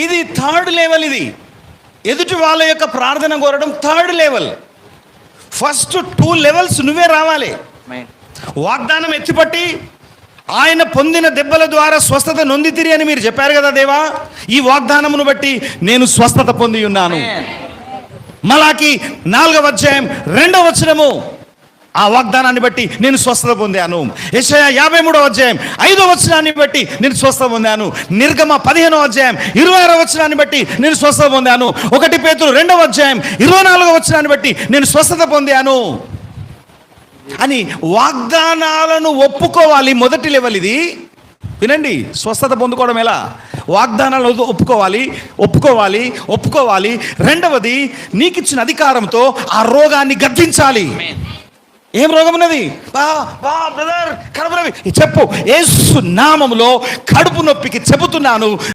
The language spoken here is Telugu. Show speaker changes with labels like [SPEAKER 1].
[SPEAKER 1] ఇది థర్డ్ లెవెల్. ఇది ఎదుటి వాళ్ళ యొక్క ప్రార్థన కోరడం థర్డ్ లెవెల్. ఫస్ట్ 2 లెవెల్స్ నువ్వే రావాలి. వాగ్దానం ఎత్తిపట్టి ఆయన పొందిన దెబ్బల ద్వారా స్వస్థత నొందితిరి అని మీరు చెప్పారు కదా దేవా, ఈ వాగ్దానమును బట్టి నేను స్వస్థత పొంది ఉన్నాను. మలాకి 4వ అధ్యాయం 2వ వచనము, ఆ వాగ్దానాన్ని బట్టి నేను స్వస్థత పొందాను. యెషయా 53వ అధ్యాయం 5వ వచనాన్ని బట్టి నేను స్వస్థత పొందాను. నిర్గమ 15వ అధ్యాయం 26వ వచనాన్ని బట్టి నేను స్వస్థత పొందాను. 1 పేతురు 2వ అధ్యాయం 24వ వచనాన్ని బట్టి నేను స్వస్థత పొందాను అని వాగ్దానాలను ఒప్పుకోవాలి. మొదటి లెవెల్ ఇది. వినండి, స్వస్థత పొందుకోవడం ఎలా? వాగ్దానాలను ఒప్పుకోవాలి. రెండవది, నీకు ఇచ్చిన అధికారంతో ఆ రోగాన్ని గద్దించాలి. ఏం రోగం ఉన్నది? బ్రదర్ కడుపు నొప్పి చెప్పు. యేసు నామములో కడుపు నొప్పికి చెబుతున్నాను,